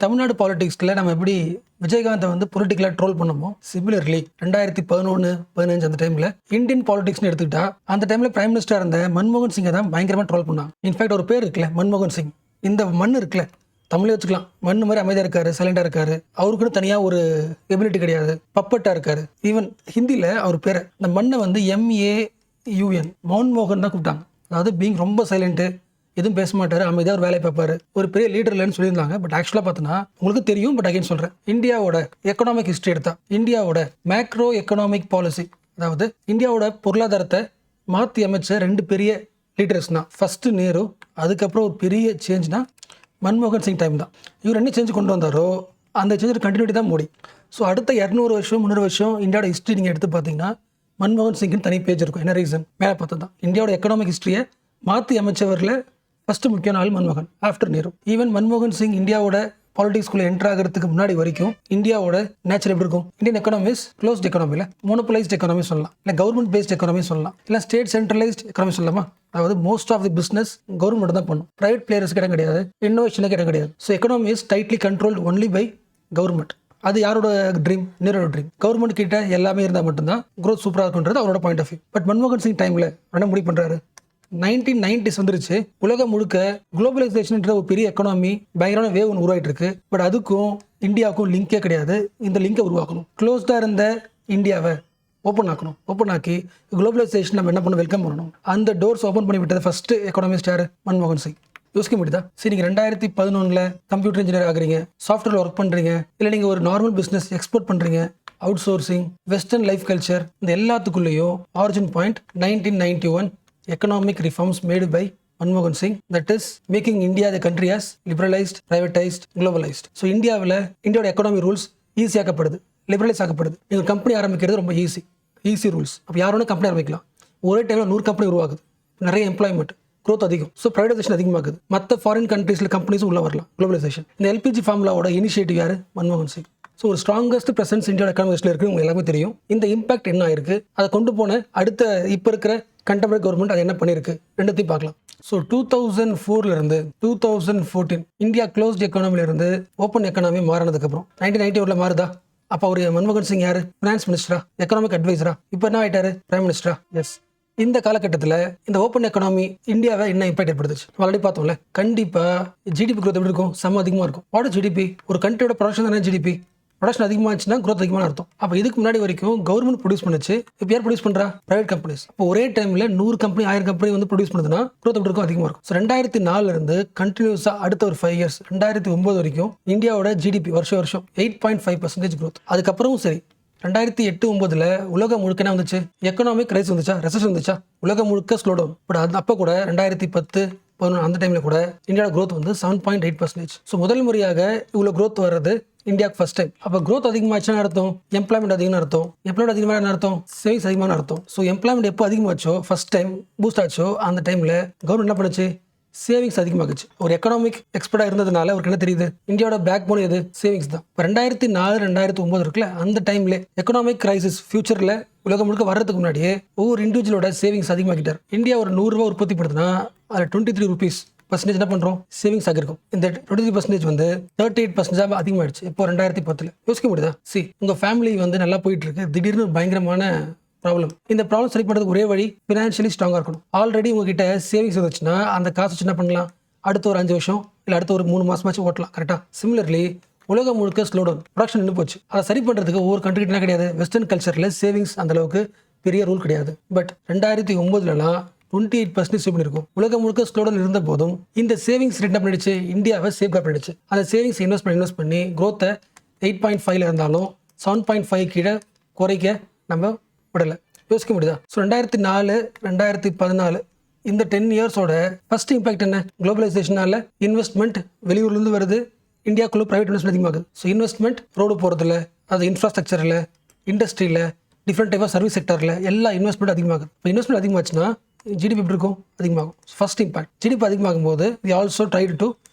தமிழ்நாடு பாலிடிக்ஸ்ல நம்ம எப்படி விஜயகாந்தை வந்து பொலிட்டிக்கலா ட்ரோல் பண்ணமோ சிமிலர்லி 2011-15 அந்த டைம்ல இந்தியன் பாலிடிக்ஸ்னு எடுத்துக்கிட்டா அந்த டைம்ல பிரைம் மினிஸ்டர் இருந்த மன்மோகன் சிங்கை தான் பயங்கரமா ட்ரோல் பண்ணாங்க. இன்ஃபேக்ட் ஒரு பேர் இருக்குல்ல, மன்மோகன் சிங். இந்த மண் இருக்குல்ல, தமிழே வச்சுக்கலாம், மண் மாதிரி அமைதியா இருக்காரு, சைலண்டா இருக்காரு, அவருக்குன்னு தனியா ஒரு எபிலிட்டி கிடையாது, பப்பட்டா இருக்காரு. ஈவன் ஹிந்தில அவர் பேரை இந்த மண்ணை வந்து MAUN மன்மோகன் தான் கூப்பிட்டாங்க. அதாவது பீங் ரொம்ப சைலண்ட், எதுவும் பேச மாட்டாரு, அமைதியாக ஒரு வேலையை பார்ப்பாரு, ஒரு பெரிய லீடர் இல்லைன்னு சொல்லியிருந்தாங்க. பட் ஆக்சுவலாக பார்த்தோன்னா உங்களுக்கு தெரியும், பட் அகைன் சொல்கிறேன், இந்தியாவோட எக்கனாமிக் ஹிஸ்ட்ரி எடுத்தா இந்தியாவோட மேக்ரோ எக்கனாமிக் பாலிசி, அதாவது இந்தியாவோட பொருளாதாரத்தை மாற்றி அமைச்ச 2 பெரிய லீடர்ஸ்னா ஃபர்ஸ்ட் நேரு, அதுக்கப்புறம் ஒரு பெரிய சேஞ்ச்னா மன்மோகன் சிங் டைம் தான். இவர் என்ன சேஞ்ச் கொண்டு வந்தாரோ அந்த சேஞ்சோட கண்டினியூட்டி தான் மோடி. ஸோ அடுத்த 200 வருஷம் 300 வருஷம் இந்தியாவோட ஹிஸ்ட்ரி நீங்கள் எடுத்து பார்த்தீங்கன்னா மன்மோகன் சிங்னு தனி பேஜ் இருக்கும். என்ன ரீசன்? மேலே பார்த்தது தான் இந்தியாவோட எக்கனாமிக் ஹிஸ்ட்ரியை மாற்றி அமைச்சவரில் ஃபர்ஸ்ட் முக்கியமான ஆள் மன்மோகன், ஆஃப்டர் நேரு. ஈவன் மன்மோகன் சிங் இந்தியாவோட பாலிடிக்ஸ்குள்ள என்டர் ஆகிறதுக்கு முன்னாடி வரைக்கும் இந்தியாவோட நேச்சர் எப்படி இருக்கும்? இந்தியன் எக்கனாமிஸ் க்ளோஸ்ட் எக்கனாமியில் மோனோபலைஸ்ட் எக்கனாமி சொல்லலாம், இல்லை கவர்மெண்ட் பேஸ்ட் எக்கனாமி சொல்லலாம், இல்லை ஸ்டேட் சென்ட்ரலைஸ்ட் எக்கனாமி சொல்லலாமா? அதாவது most of the business government தான் பண்ணும், பிரைவேட் பிளேயர்ஸ்க்கு இடம் கிடையாது, இன்னோவேஷனுக்கு இடம் கிடையாது. So economy is tightly controlled only by government. அது யாரோட ட்ரீம்? நேரோட ட்ரீம். கவர்மெண்ட் கிட்ட எல்லாமே இருந்தால் மட்டும்தான் க்ரோத் சூப்பராக இருக்குன்றது அவரோட பாயிண்ட் ஆஃப் வியூ. பட் மன்மோகன் சிங் டைமில் என்ன முடிவு பண்ணுறாரு? 1990s வந்துருச்சு, உலகம் முழுக்க குளோபலைசேஷன்ன்ற ஒரு பெரிய எக்கனாமி பயங்கரமான வேவ் ஒன்று உருவாயிட்டு இருக்கு. பட் அதுக்கும் இந்தியாவுக்கும் லிங்கே கிடையாது. இந்த லிங்கை உருவாக்கணும், க்ளோஸ்டா இருந்த இந்தியாவை ஓப்பன் ஆக்கணும். ஓப்பன் ஆக்கி குளோபலைசேஷன் நம்ம என்ன பண்ணணும்? வெல்கம் பண்ணணும். அந்த டோர்ஸ் ஓப்பன் பண்ணி விட்டது ஃபர்ஸ்ட் எக்கனாமிஸ்ட் யாரு? மன்மோகன் சிங். யோசிக்க முடியுதா? சரி, நீங்கள் 2011 கம்ப்யூட்டர் இன்ஜினியர் ஆகுறீங்க, சாஃப்ட்வேர் ஒர்க் பண்ணுறீங்க, இல்லை நீங்கள் ஒரு நார்மல் பிஸ்னஸ் எக்ஸ்போர்ட் பண்ணுறீங்க, out sourcing, western life culture, இந்த எல்லாத்துக்குள்ளேயும் origin point 1991 economic reforms made by Manmohan Singh, that is making India the country as liberalized, privatized, globalized. So இந்தியாவில் இந்தியாவோட economy rules easy ஆக்கப்படுது, liberalise ஆக்கப்படுது. நீங்கள் company ஆரம்பிக்கிறது ரொம்ப easy rules. அப்போ யாரோட company ஆரம்பிக்கலாம். ஒரே டைமில் 100 கம்பெனி உருவாகுது, நிறைய எம்ப்ளாய்மெண்ட், க்ரோத் அதிகம். ஸோ ப்ரைவேடைசேஷன் அதிகமாகுது. மற்ற ஃபாரின் கண்ட்ரீஸில் கம்பெனிஸும் உள்ள வரலாம். குளோபலைசேஷன். இந்த LPG ஃபார்முலாவோட இனிஷியேட்டிவ் யார்? மன்மோகன் சிங். ஸோ ஒரு ஸ்ட்ராங்கஸ்ட் பிரசன்ஸ் இந்தியாவோட எக்கனாமிக்ஸில் இருக்குது. உங்களுக்கு எல்லாமே தெரியும். இந்த இம்பாக்ட் என்ன ஆயிருக்கு, அதை கொண்டு போன அடுத்த இப்போ இருக்கிற கண்டெம்பரரி கவர்மெண்ட் அது என்ன பண்ணியிருக்கு, ரெண்டுத்தையும் பார்க்கலாம். ஸோ 2004 2014 இந்தியா க்ளோஸ்ட் எக்கானமிலிருந்து ஓப்பன் எக்கானமி மாறினதுக்கப்புறம் 1991 மாறுதா? அப்போ அவர் மன்மோகன் சிங் யார்? ஃபினான்ஸ் மினிஸ்டரா, எக்கனாமிக் அட்வைசரா? இப்போ என்ன ஆயிட்டாரு? பிரைம் மினிஸ்டரா? எஸ். இந்த காலகட்டத்தில் இந்த ஓப்பன் எக்கானமி இந்தியாவை என்ன இம்பாக்ட் ஏற்படுத்துச்சு? ஆல்ரெடி பார்த்தோம்ல. கண்டிப்பாக ஜிடிபி growth எப்படி இருக்கும்? செம்ம அதிகமாக இருக்கும். What GDP? ஒரு கண்ட்ரியோட ப்ரொடக்ஷன் தானே ஜிடிபி. ப்ரொடக்ஷன் அதிகமாச்சுன்னா growth அதிகமாக அர்த்தம். அப்போ இதுக்கு முன்னாடி வரைக்கும் கவர்மெண்ட் ப்ரொடியூஸ் பண்ணுச்சு, இப்போ யார் ப்ரொடியூஸ் பண்ணுறா? Private companies. இப்போ ஒரே டைமில் 100 கம்பெனி 1000 கம்பெனி வந்து ப்ரொடியூஸ் பண்ணுதுன்னா growth எப்படி இருக்கும்? அதிகமாக இருக்கும். ஸோ 2004 கண்டினியூஸாக அடுத்த ஒரு 5 இயர்ஸ் 2009 வரைக்கும் இந்தியாவோட ஜிடிபி வருஷம் 8.5% growth. அதுக்கப்புறமும் சரி, 2008-9 உலகம் முழுக்க என்ன வந்துச்சு? எக்கனாமிக் ரைஸ் வந்துச்சா? ரெசெஷன் வந்துச்சா? உலகம் முழுக்க ஸ்லோ டவுன். பட் அது அப்போ கூட 2010-11 அந்த டைமில் கூட இந்தியாவோட growth வந்து 7.8%. ஸோ முதல் முறையாக இவ்வளோ growth வர்றது இந்தியாவுக்கு ஃபர்ஸ்ட் டைம். அப்போ growth அதிகமாச்சுன்னு அர்த்தம் எம்ப்ளாய்மெண்ட் அதிகமாக அர்த்தம். எம்ப்ளாய்மெண்ட் அதிகமாக அர்த்தம் சேவிங்ஸ் அதிகமான அர்த்தம். ஸோ எம்ப்ளாய்மெண்ட் எப்போ அதிகமாச்சோ, ஃபர்ஸ்ட் டைம் பூஸ்ட் ஆச்சோ, அந்த டைமில் கவர்மெண்ட் என்ன பண்ணுச்சு? சேவிங்ஸ் அதிகமாகுச்சு. ஒரு எக்கனாமிக் எக்ஸ்பர்ட்டாக இருந்ததுனால அவருக்கு என்ன தெரியுது? இந்தியாவோட பேக் போன் எது? சேவிங்ஸ் தான். இப்போ 2004-2009 இருக்குல்ல, அந்த டைம்ல எக்கனாமிக் கிரைசிஸ் ஃபியூச்சரில் உலகம் முழுக்க வர்றதுக்கு முன்னாடியே ஒவ்வொரு இண்டிவிஜுவலோட சேவிங்ஸ் அதிகமாக்கிட்டார். இந்தியா ஒரு 100 ரூபா உற்பத்தி படுத்துனா அதில் 23 rupees என்ன பண்ணுறோம்? சேவிங்ஸ் ஆகிருக்கும். இந்த 23% வந்து 38% அதிகமாகிடுச்சு இப்போ 2010. யோசிக்க முடியுதா? உங்கள் ஃபேமிலி வந்து நல்லா போயிட்டு இருக்கு, திடீர்னு பயங்கரமான ப்ராப்ளம். இந்த ப்ராப்ளம் சரி பண்ணுறதுக்கு ஒரே வழி ஃபினான்ஷியலி ஸ்ட்ராங்காக இருக்கணும். ஆல்ரெடி உங்ககிட்ட சேவிங்ஸ் வந்துச்சுன்னா அந்த காசு வச்சு என்ன பண்ணலாம்? அடுத்த ஒரு 5 வருஷம் இல்லை அடுத்த ஒரு 3 மாதமாச்சும் ஓட்டலாம். கரெக்டாக. சிமிலர்லி உலகம் முழுக்க ஸ்லோ டவுன், ப்ரொடக்ஷன் நின்று போச்சு. அதை சரி பண்ணுறதுக்கு ஒவ்வொரு கண்ட்ரிக்கு என்ன கிடையாது? வெஸ்டர்ன் கல்ச்சரில் சேவிங்ஸ் அந்த அளவுக்கு பெரிய ரூல் கிடையாது. பட் 2009 28% சேவ் பண்ணிருக்கும். உலகம் முழுக்க ஸ்லோடவுன் இருந்த போதும் இந்த சேவிங்ஸ் ரேட் என்ன பண்ணிடுச்சு? இந்தியாவை சேஃப்கார்ட் பண்ணிடுச்சு. அந்த சேவிங்ஸ் இன்வெஸ்ட் பண்ணி growth 8.5 இருந்தாலும் 7.5 கீழே குறைக்க நம்ம விடலை. யோசிக்க முடியுதா? ஸோ 2004-2014 இந்த 10 இயர்ஸோட ஃபர்ஸ்ட் இம்பாக்ட் என்ன? குளோபலைசேஷனால இன்வெஸ்ட்மெண்ட் வெளியூர்லேருந்து வருது, இந்தியாவுக்குள்ள பிரைவேட் இன்வெஸ்ட்மெண்ட் அதிகமாகுது. ஸோ இன்வெஸ்ட்மெண்ட் ரோடு போகிறதுல, அது இன்ஃப்ராஸ்ட்ரக்சரில், இண்டஸ்ட்ரியில், டிஃப்ரெண்ட் டைப் ஆஃப் சர்வீஸ் செக்டரில் எல்லா இன்வெஸ்ட்மெண்ட் அதிகமாகுது. இப்போ இன்வெஸ்ட்மெண்ட் அதிகமாச்சுன்னா ஜிடிபி எப்படி இருக்கும்? அதிகமாகும். First impact. ஜிடிபி அதிகமாகும் போது we also tried to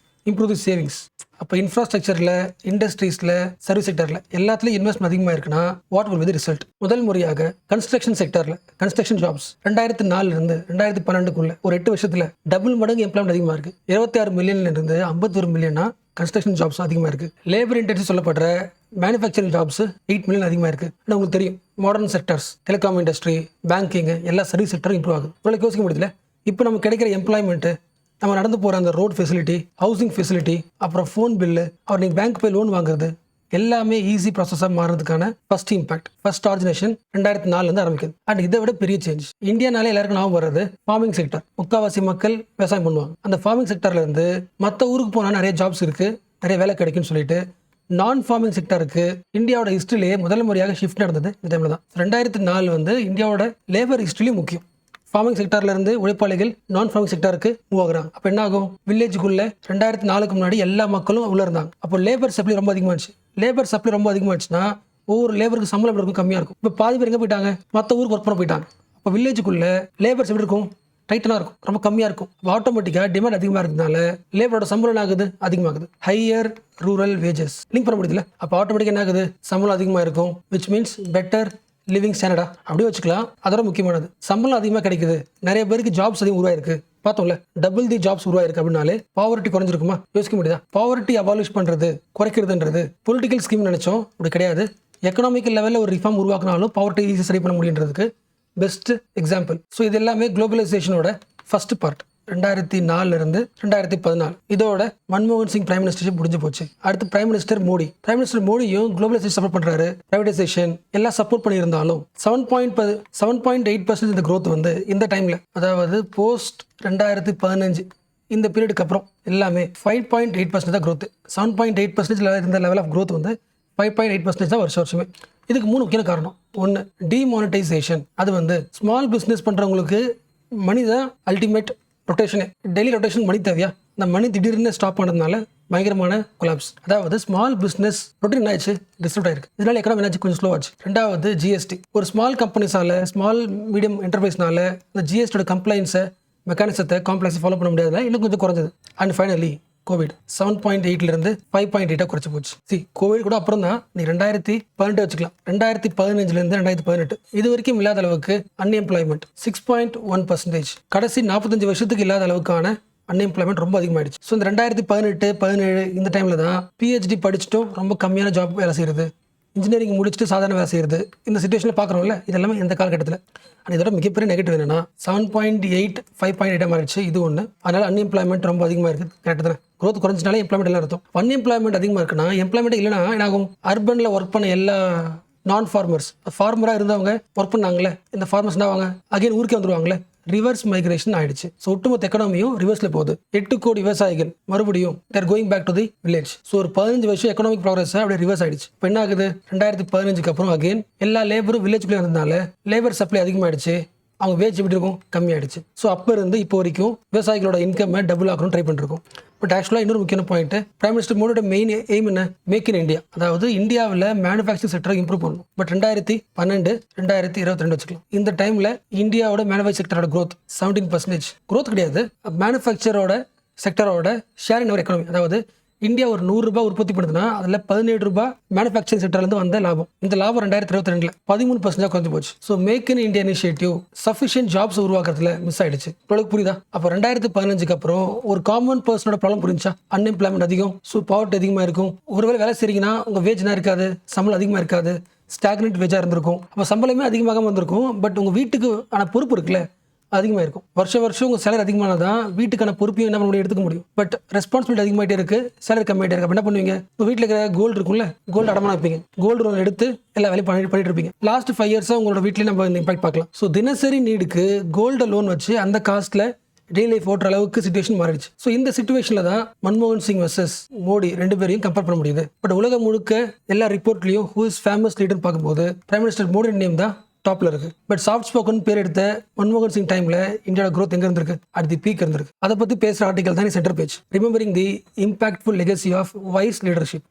improve the savings. அப்போ இன்ஃப்ராஸ்ட்ரக்சரில், இண்டஸ்ட்ரீஸில், சர்வீஸ் செக்டரில் எல்லாத்துலேயும் இன்வெஸ்ட்மெண்ட் அதிகமாக இருக்குன்னா what will be the result? முதல் முறையாக கன்ஸ்ட்ரக்ஷன் செக்டரில் கன்ஸ்ட்ரக்ஷன் ஜாப்ஸ் 2004 2012 ஒரு 8 வருஷத்தில் டபுள் மடங்கு எம்ப்ளாய்மெண்ட் அதிகமாக இருக்குது. 26 மில்லியன்லேருந்து 51 மில்லியனா கன்ஸ்ட்ரக்ஷன் ஜாப்ஸ் அதிகமாக இருக்குது. லேபர் இன்டென்சிவ் சொல்லப்படுற மேனுஃபேக்சரிங் ஜாப்ஸ் 8 மில்லியன் அதிகமாக இருக்குது. ஆனால் உங்களுக்கு தெரியும் modern sectors, telecom industry, banking, எல்லா சர்வீஸ் செக்டரும் இம்ப்ரூவ் ஆகுது. உங்களுக்கு யோசிக்க முடியல, இப்போ நமக்கு கிடைக்கிற எம்ப்ளாய்மெண்ட்டு, நம்ம நடந்து போகிற அந்த ரோட் ஃபெசிலிட்டி, ஹவுசிங் ஃபெசிலிட்டி, அப்புறம் ஃபோன் பில்லு, அப்புறம் நீங்கள் பேங்க் போய் லோன் வாங்குறது எல்லாமே ஈஸி ப்ராசஸாக மாறுறதுக்கான ஃபர்ஸ்ட் இம்பாக்ட், ஃபர்ஸ்ட் ஆர்ஜினேஷன் 2004 ஆரம்பிக்குது. அண்ட் இதை விட பெரிய சேஞ்ச் இந்தியானாலே எல்லாருக்கும் ஞாபகம் வர்றது ஃபார்மிங் செக்டர். முக்கால்வாசி மக்கள் விவசாயம் பண்ணுவாங்க. அந்த ஃபார்மிங் செக்டர்ல இருந்து மற்ற ஊருக்கு போனால் நிறைய ஜாப்ஸ் இருக்கு, நிறைய வேலை கிடைக்கும்னு சொல்லிட்டு நான் ஃபார்மிங் செக்டருக்கு இந்தியாவோட ஹிஸ்ட்ரியிலேயே முதல் முறையாக ஷிஃப்ட் நடந்தது இந்த டைம்ல தான். 2004 இந்தியாவோட லேபர் ஹிஸ்ட்ரியிலும் முக்கியம். ஃபார்மிங் செக்டர்ல இருந்து உழைப்பாளிகள் நான் ஃபார்மிங் செக்டருக்கு மூவ் ஆகுறாங்க. அப்போ என்ன ஆகும், வில்லேஜுக்குள்ள 2004 முன்னாடி எல்லா மக்களும் உள்ள இருந்தாங்க. அப்போ லேபர் சப்ளை ரொம்ப அதிகமாச்சு. லேபர் சப்ளை ரொம்ப அதிகமாச்சுன்னா ஒவ்வொரு லேபருக்கு சம்பளம் இருக்கும் கம்மியாக இருக்கும். இப்போ பாதி பேர் எங்கே போயிட்டாங்க, மற்ற ஊருக்கு ஒர்க் பண்ண போயிட்டாங்க. அப்போ வில்லேஜுக்குள்ள லேபர்ஸ் எப்படி இருக்கும், டைட்டனாக இருக்கும், ரொம்ப கம்மியாக இருக்கும். அப்போ ஆட்டோமேட்டிக்காக டிமாண்ட் அதிகமாக இருக்கிறதுனால லேபரோட சம்பளம் என்ன ஆகுது, அதிகமாகுது. ஹையர் ரூரல் வேஜஸ் லிங்க் பண்ண முடியுதுல. அப்போ ஆட்டோமேட்டிக்காக என்ன ஆகுது, சம்பளம் அதிகமாக இருக்கும், விச் மீன்ஸ் பெட்டர் லிவிங் ஸ்டாண்டர்டா அப்படியே வச்சுக்கலாம். அதோட முக்கியமானது சம்பளம் அதிகமாக கிடைக்குது, நிறைய பேருக்கு ஜாப்ஸ் அதிகம் உருவாயிருக்கு. பார்த்தோம்ல, டபுள் தி ஜாப்ஸ் உருவாயிருக்கு அப்படின்னாலே பாவர்ட்டி குறைஞ்சிருக்குமா, யோசிக்க முடியுதா? பாவர்ட்டி அபாலிஷ் பண்றது, குறைக்கிறதுன்றது பொலிட்டிக்கல் ஸ்கீம் நினைச்சோம், அப்படி கிடையாது. எக்கனாமிக்கல் லெவலில் ஒரு ரிஃபார்ம் உருவாக்கினாலும் பாவர்ட்டி ஈஸி சரி பண்ண முடியுன்றதுக்கு பெஸ்ட் எக்ஸாம்பிள். ஸோ இது எல்லாமே குளோபலைசேஷனோட ஃபர்ஸ்ட் பார்ட். 2004 இருந்து 2014 இதோட மன்மோகன் சிங் பிரைம் மினிஸ்டர்ஷிப் முடிஞ்சு போச்சு. அடுத்து பிரைம் மினிஸ்டர் மோடியும் குளோபலைசேஷன் சப்போர்ட் பண்றாரு, பிரைவேடைசேஷன் எல்லாம் சப்போர்ட் பண்ணியிருந்தாலும் 7.8% இந்த growth வந்து இந்த டைம்ல, அதாவது போஸ்ட் 2015 இந்த பீரியடுக்கு அப்புறம் எல்லாமே 5.8% தான் growth. 7.8% இருந்த லெவல் ஆஃப் growth வந்து 5.8% தான் வருஷமே. இதுக்கு 3 முக்கிய காரணம். ஒன்று, டிமானிட்டைசேஷன். அது வந்து ஸ்மால் பிஸ்னஸ் பண்றவங்களுக்கு மணி தான் அல்டிமேட் ரொட்டேஷனே. டெய்லி ரொட்டேஷன் மணி தேவையா, இந்த மணி திடீர்னு ஸ்டாப் பண்ணதுனால பயங்கரமான கொலாப்ஸ். அதாவது ஸ்மால் பிஸ்னஸ் ரொட்டீன் ஆயிடுச்சு, டிஸ்டர்ப் ஆயிருக்கு. இதனால எக்கனாமி என்னாச்சு, கொஞ்சம் ஸ்லோ ஆச்சு. ரெண்டாவது ஜிஎஸ்டி. ஒரு ஸ்மால் கம்பெனிஸால, ஸ்மால் மீடியம் என்டர்பிரைஸ்னால இந்த ஜிஎஸ்டியோட கம்ப்ளைன்ஸை, மெக்கானிசத்தை, காம்ப்ளெக்ஸை ஃபாலோ பண்ண முடியாதுல, இன்னும் கொஞ்சம் குறைஞ்சது. அண்ட் ஃபைனலி கோவிட் 7.8 இருந்து 5.8 குறைச்சு போச்சு. கோவிட் கூட அப்புறம் தான் நீ 2018 வச்சுக்கலாம். 2015 இருந்து 2018 இது வரைக்கும் இல்லாத அளவுக்கு அன்எம்ப்ளாய்மெண்ட் 6.1%. கடைசி 45 வருஷத்துக்கு இல்லாத அளவுக்கான அன்எம்ப்ளாய்மெண்ட் ரொம்ப அதிகமாயிடுச்சு. ஸோ இந்த 2018, 17 இந்த டைம்ல தான் பிஹெச்டி படிச்சுட்டும் ரொம்ப கம்மியான ஜாப் வேலை செய்யறது, இன்ஜினியரிங் முடிச்சுட்டு சாதாரண வேலை செய்யறது, இந்த சிச்சுவேஷனில் பார்க்குறோம்ல. இதெல்லாமே இந்த காலகட்டத்தில். ஆனால் இதோட மிகப்பெரிய நெகட்டிவ் என்னன்னா 7.8 5.8 மாறிடுச்சு. இது ஒன்று. அதனால அன்எம்ப்ளாய்மெண்ட் ரொம்ப அதிகமாக இருக்குது. கரெக்டாக தானே? growth குறைஞ்சினாலே எம்ப்ளாய்மெண்ட் எல்லாம் இருக்கும். அன்எம்ப்ளாய்மெண்ட் அதிகமாக இருக்குன்னா எம்ப்ளாய்மெண்ட் இல்லைனா என்ன ஆகும், அர்பனில் ஒர்க் பண்ண எல்லா நான் ஃபார்மராக இருந்தவங்க ஒர்க் பண்ணாங்களே, இந்த ஃபார்மர்ஸ் என்ன ஆவாங்க, அகைன் ஊருக்கே வந்துருவாங்களே. ரிவர்ஸ் மைக்ரேஷன் ஆயிடுச்சு. ஸோ ஒட்டுமொத்த எக்கனாமியும் ரிவர்ஸ்ல போகுது. 8 கோடி விவசாயிகள் மறுபடியும் they're going back to the village. So ஒரு 15 வருஷம் எக்கனாமிக் ப்ராக்ரஸ் அப்படியே ரிவர்ஸ் ஆயிடுச்சு. இப்போ என்ன ஆகுது, 2015 அப்புறம் அகைன் எல்லா லேபரும் வில்லேஜ்குள்ளே வந்ததுனால லேபர் சப்ளை அதிகமாயிடுச்சு, அவங்க வேஜ் எப்படி இருக்கும், கம்மியாயிடுச்சு. ஸோ அப்போ இருந்து இப்போ வரைக்கும் விவசாயிகளோட இன்கம் டபுள் ஆகணும் ட்ரை பண்ணிருக்கோம். பட் ஆக்சுவலாக இன்னொரு முக்கியமான பாயிண்ட், பிரைம் மினிஸ்டர் மோடியோட மெயின் எய்ம் என்ன, மேக் இன் இந்தியா. அதாவது இந்தியாவில் மேனுஃபேக்சரிங் செக்டரை இம்ப்ரூவ் பண்ணணும். பட் 2012 2022 வச்சுக்கலாம். இந்த டைம்ல இந்தியாவோட மேனுஃபேக்சரிங் செக்டரோட growth 17%. growth கிடையாது, மேனுஃபேக்சரோட செக்டரோட ஷேர் இன் அவர் எக்கனாமி. அதாவது இந்தியா ஒரு 100 ரூபாய் உற்பத்தி பண்ணுதுன்னா அதில் 17 ரூபாய் மேனுஃபேக்சரிங் செக்டர்லேருந்து வந்த லாபம். இந்த லாபம் 2022 13% குறைஞ்சு போச்சு. So make in India initiative sufficient jobs உருவாக்குறதுல மிஸ் ஆயிடுச்சு. உங்களுக்கு புரியுதா? அப்போ 2015 அப்புறம் ஒரு காமன் பர்சனோட ப்ராப்ளம் புரிஞ்சா, அன்எம்ப்ளாய்மெண்ட் அதிகம், ஸோ பாவர்ட்டி அதிகமாக இருக்கும். ஒருவேளை வேலை செய்றீங்கன்னா உங்கள் வேஜ்னா இருக்காது, சம்பளம் அதிகமாக இருக்காது, ஸ்டாக்னெட் வேஜாக இருந்திருக்கும். அப்போ சம்பளமே அதிகமாக வந்திருக்கும். பட் உங்கள் வீட்டுக்கு ஆன பொறுப்பு இருக்குல்ல, அதிகமாக இருக்கும். வருஷம் உங்கள் சேலரி அதிகமானதான் வீட்டுக்கான பொறுப்பையும் என்ன பண்ண முடியும், எடுத்துக்க முடியும். பட் ரெஸ்பான்சிபிலிட்டி அதிகமாகிட்டே இருக்கு, சேலரி கம்மியாகிட்டே இருக்கு. அப்போ என்ன பண்ணுவீங்க, உங்கள் வீட்டில் இருக்கிற கோல்டு இருக்கும்ல, கோல்டு அடமானம் வைப்பீங்க, கோல்டு லோன் எடுத்து எல்லா வேலையும் பண்ணிட்டு இருப்பீங்க. லாஸ்ட் 5 இயர்ஸாக உங்களோட வீட்டிலே நம்ம இந்த இம்பாக்ட் பார்க்கலாம். ஸோ தினசரி நீடுக்கு கோல்டு லோன் வச்சு அந்த காஸ்ட்ல டெய்லி லைஃப் ஓட்டுற அளவுக்கு சிச்சுவேஷன் மாறிடுச்சு. ஸோ இந்த சிச்சுவேஷன்ல தான் மன்மோகன் சிங் வர்சஸ் மோடி 2 பேரையும் கம்பேர் பண்ண முடியுது. பட் உலகம் முழுக்க எல்லா ரிப்போர்ட்லையும் ஹூ இஸ் ஃபேமஸ் லீடர் பார்க்கும்போது பிரைம் மினிஸ்டர் மோடி நேம் தான் டாப்ல இருக்கு. பட் சாஃப்ட் ஸ்போக்கன் பேர் எடுத்த மன்மோகன் சிங் டைம்ல இந்தியாவோட growth எங்க இருந்திருக்கு, அட் தி பீக் இருந்திருக்கு. அதை பத்தி பேசுற ஆர்டிகல் தான் centre page, remembering the impactful legacy of wise leadership.